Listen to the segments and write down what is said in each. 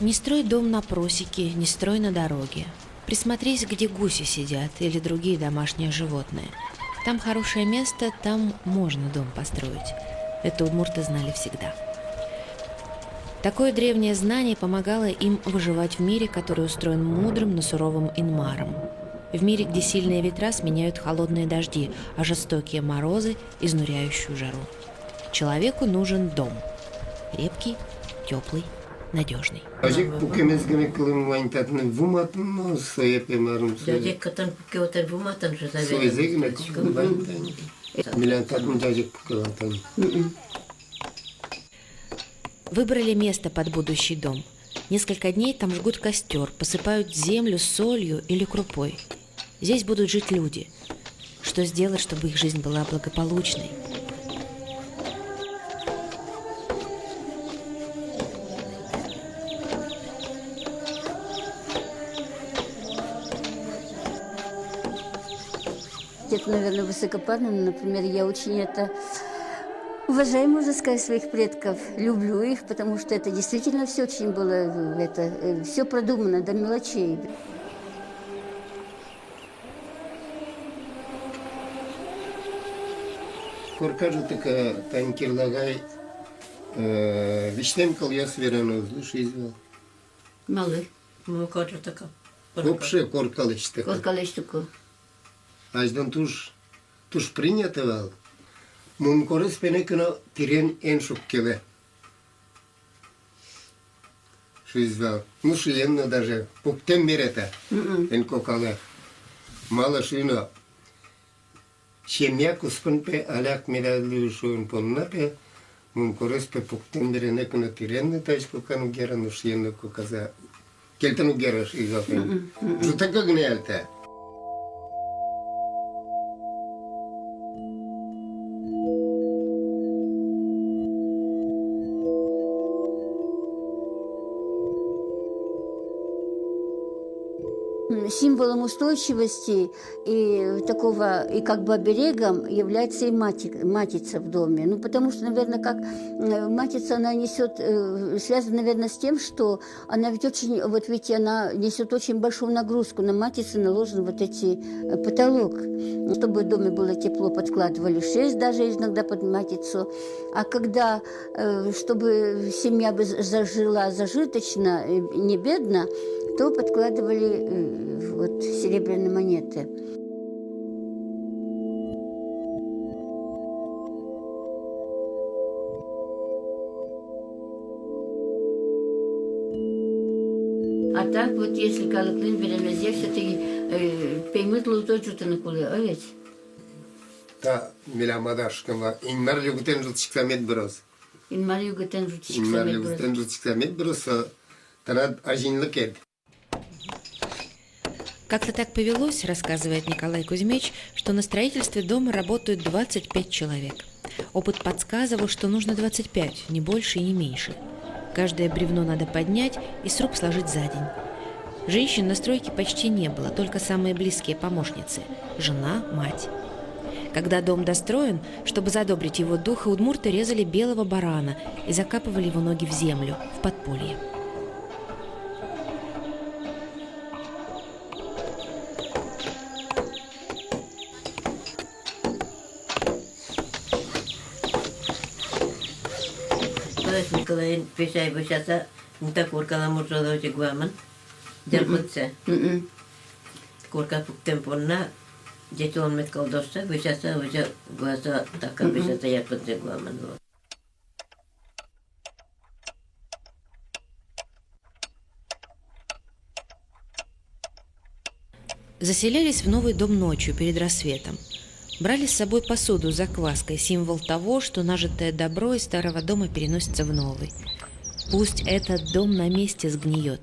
Не строй дом на просеке, не строй на дороге. Присмотрись, где гуси сидят или другие домашние животные. Там хорошее место, там можно дом построить. Это удмурты знали всегда. Такое древнее знание помогало им выживать в мире, который устроен мудрым, но суровым инмаром. В мире, где сильные ветра сменяют холодные дожди, а жестокие морозы – изнуряющую жару. Человеку нужен дом. Крепкий, теплый, надежный. Выбрали место под будущий дом. Несколько дней там жгут костер, посыпают землю солью или крупой. Здесь будут жить люди. Что сделать, чтобы их жизнь была благополучной? Это, наверное, высокопарно, но, например, я очень уважаю, можно сказать, своих предков, люблю их, потому что это действительно все очень было, все продумано до мелочей. Коркажу така танкерлагай, вичтем колъяс верано злушизвал. Малы. Мукаджу така. Вообще коркалыш така. Коркалеш тако. Аждан туш принятывал. Мумкорыс пенекына тирен ен шуккеве. Шизвал. Ну шиенно даже. Пуктем берета. Ен кокале. Мало шино. Семья куспанпе аляк мирадлю шуын поннапе. Мумкорыс пе пуктем берене кына тиренны тайш кокану гера ну шиенно коказа. Келтану гера шизвал. Жутака гняльта. Символом устойчивости и такого, и как бы оберегом является и матица в доме. Ну, потому что, наверное, как матица, она несет, связана, наверное, с тем, что она ведь очень, вот видите, она несет очень большую нагрузку. На матицу наложен вот эти потолок. Чтобы в доме было тепло, подкладывали шесть даже иногда под матицу. А когда, чтобы семья бы зажила зажиточно, не бедно, то подкладывали вот серебряные монеты. А так вот, если калыклин берем здесь, это пеймытлы тоже на куле, а ведь? Та миламадашкама. Инмар люгутен жутчиксамет брос. Инмар люгутен жутчиксамет брос. Танад ажинлык эд. Как-то так повелось, рассказывает Николай Кузьмич, что на строительстве дома работают 25 человек. Опыт подсказывал, что нужно 25, не больше и не меньше. Каждое бревно надо поднять и сруб сложить за день. Женщин на стройке почти не было, только самые близкие помощницы – жена, мать. Когда дом достроен, чтобы задобрить его духа, удмурты резали белого барана и закапывали его ноги в землю, в подполье. Николай пешай бушаса, не так куркала мужа дочь гуаман. Держится. Курка пуктем понна, дети он мет колдоса, бушаса уже гуаса така бушаса я подзе гуаман. Заселялись в новый дом ночью, перед рассветом. Брали с собой посуду с закваской, символ того, что нажитое добро из старого дома переносится в новый. «Пусть этот дом на месте сгниет».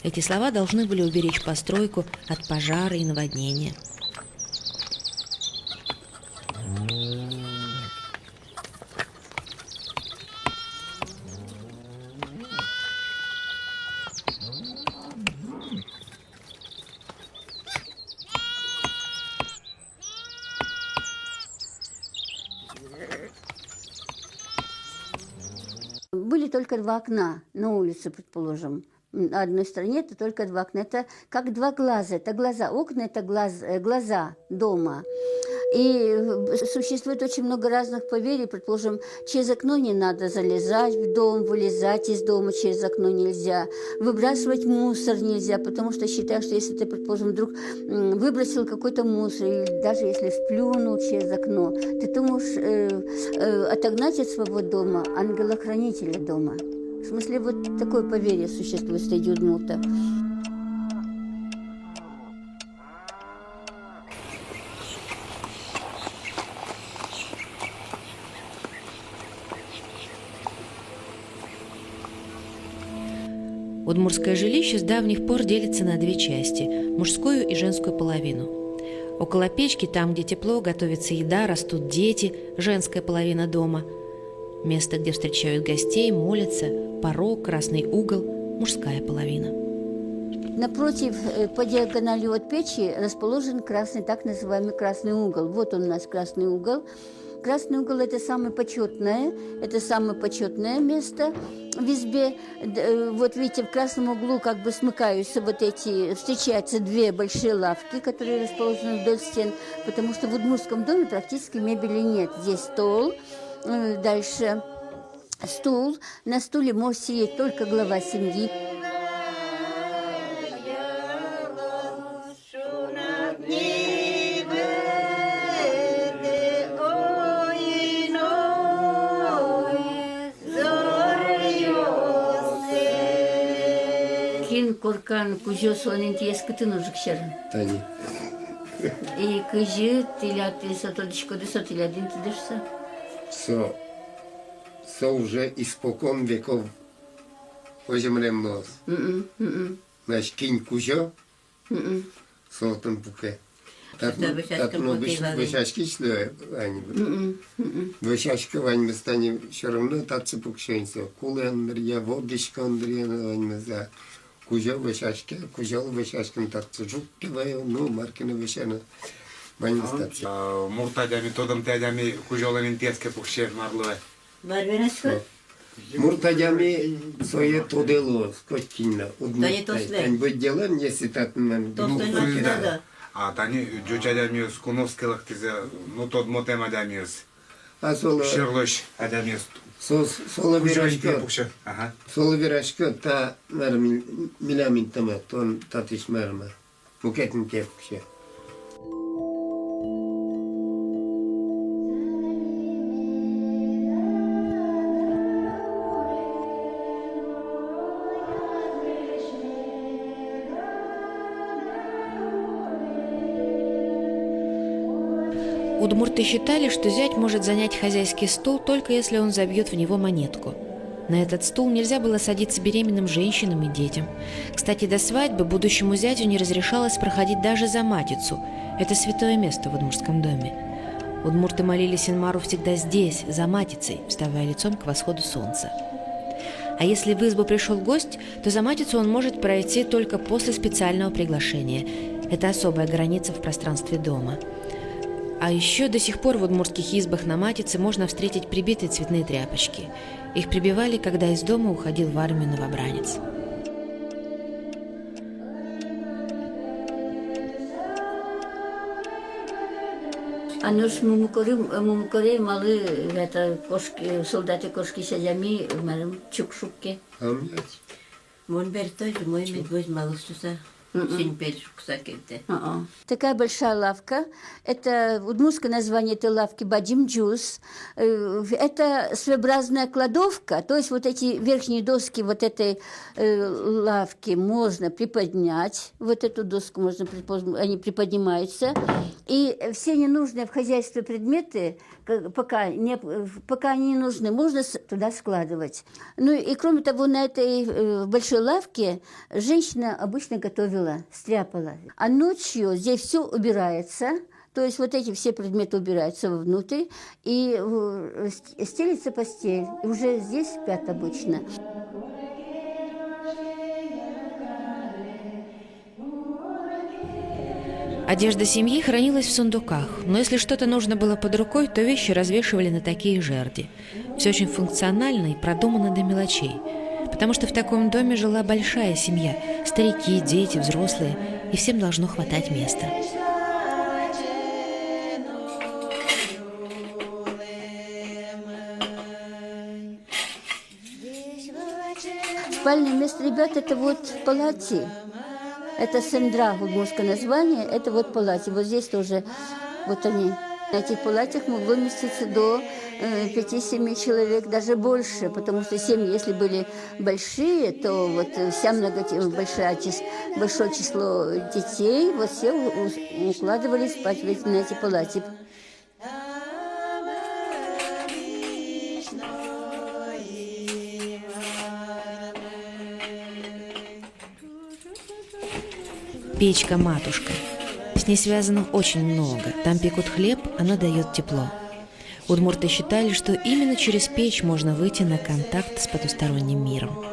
Эти слова должны были уберечь постройку от пожара и наводнения. Были только два окна на улице, предположим. На одной стороне это только два окна. Это как два глаза. Это глаза. Окна – это глаза дома. И существует очень много разных поверий. Предположим, через окно не надо залезать в дом, вылезать из дома через окно нельзя. Выбрасывать мусор нельзя, потому что считаю, что если ты, предположим, вдруг выбросил какой-то мусор, или даже если сплюнул через окно, ты можешь отогнать от своего дома ангела-хранителя дома. В смысле, вот такое поверье существует среди удмуртов. Удмуртское жилище с давних пор делится на две части – мужскую и женскую половину. Около печки, там, где тепло, готовится еда, растут дети, женская половина дома. Место, где встречают гостей, молятся, порог, красный угол – мужская половина. Напротив, по диагонали от печи расположен красный, так называемый красный угол. Вот он у нас красный угол. Красный угол – это самое почетное место в избе. Вот видите, в красном углу как бы смыкаются встречаются две большие лавки, которые расположены вдоль стен, потому что в удмуртском доме практически мебели нет. Здесь стол, дальше стул. На стуле может сидеть только глава семьи. Коркан кужо солонентиес кытынужик шерен. Тани. И кыжы тилят сотодичко десот илядин тидешса. Со уже испокон веков воземрем нос. Наш кинь кужо, сотон пуке. Татно вышашки шло, они. Вышашка вань станем все равно татцы пукшенцо. Кулы Андрия, водичка Андрия, вань за. Кужо вышашки, кужо вышашкин татцы жуккиваю, ну маркина вышана. Вань статцы. Муртадями, тодом тядями кужоланин теске пукшев марлывай. Барвераско? Муртадями свое тодело, скотчина. Да не то свет. Ань быть делом, если так нам. Да. А тани джучадями с куновских тизе, ну тод мотемадями с. А соло. Шерлош адями с. Соловирашка та милямин тама, тон татиш мерма. Мукетин кепкше. Удмурты считали, что зять может занять хозяйский стул, только если он забьет в него монетку. На этот стул нельзя было садиться беременным женщинам и детям. Кстати, до свадьбы будущему зятю не разрешалось проходить даже за матицу. Это святое место в удмуртском доме. Удмурты молили Синмару всегда здесь, за матицей, вставая лицом к восходу солнца. А если в избу пришел гость, то за матицу он может пройти только после специального приглашения. Это особая граница в пространстве дома. А еще до сих пор в удмуртских избах на матице можно встретить прибитые цветные тряпочки. Их прибивали, когда из дома уходил в армию новобранец. А наш мумукорей малы, это кошки, солдаты кошки сядями, в чукшуке. Мон бертой, мой медведь малостуса. Такая большая лавка. Это удмуртское название этой лавки Баджим-Джус. Это своеобразная кладовка. То есть вот эти верхние доски вот этой лавки можно приподнять. Вот эту доску можно, они приподнимаются. И все ненужные в хозяйстве предметы, пока они не нужны, можно туда складывать. Ну и кроме того, на этой большой лавке женщина обычно готовила, стряпала. А ночью здесь все убирается, то есть вот эти все предметы убираются вовнутрь, и стелится постель. И уже здесь спят обычно. Одежда семьи хранилась в сундуках, но если что-то нужно было под рукой, то вещи развешивали на такие жерди. Все очень функционально и продумано до мелочей, потому что в таком доме жила большая семья, старики, дети, взрослые, и всем должно хватать места. Спальное место ребят – это вот палати. Это сендра, удмуртское название, это вот палати. Вот здесь тоже, вот они. На этих палатях могло вместиться до 5-7 человек, даже больше, потому что семьи, если были большие, то вот вся большое число детей, вот все укладывались спать на эти палати. Печка-матушка. С ней связано очень много. Там пекут хлеб, она дает тепло. Удмурты считали, что именно через печь можно выйти на контакт с потусторонним миром.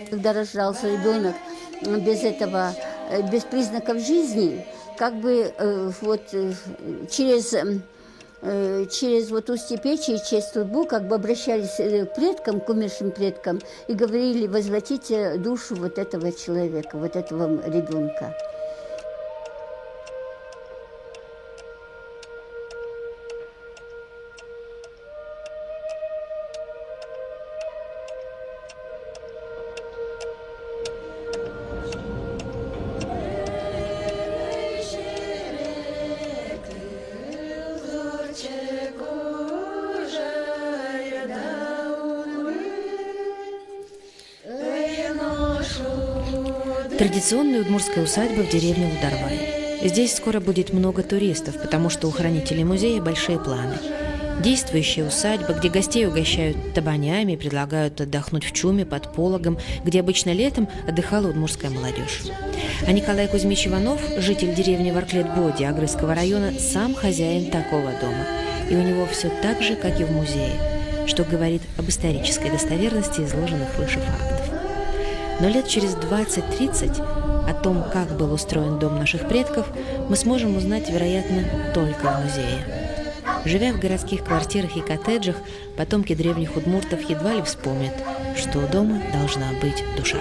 Когда рождался ребенок без признаков жизни, как бы через вот устье печи, через трубу, как бы обращались к предкам, к умершим предкам, и говорили: возвратите душу вот этого человека, вот этого ребенка. Традиционная удмуртская усадьба в деревне Лударвай. Здесь скоро будет много туристов, потому что у хранителей музея большие планы. Действующая усадьба, где гостей угощают табанями и предлагают отдохнуть в чуме под пологом, где обычно летом отдыхала удмуртская молодежь. А Николай Кузьмич Иванов, житель деревни Варклет-Боди Агрызского района, сам хозяин такого дома. И у него все так же, как и в музее, что говорит об исторической достоверности изложенных выше фактов. Но лет через 20-30 о том, как был устроен дом наших предков, мы сможем узнать, вероятно, только в музее. Живя в городских квартирах и коттеджах, потомки древних удмуртов едва ли вспомнят, что у дома должна быть душа.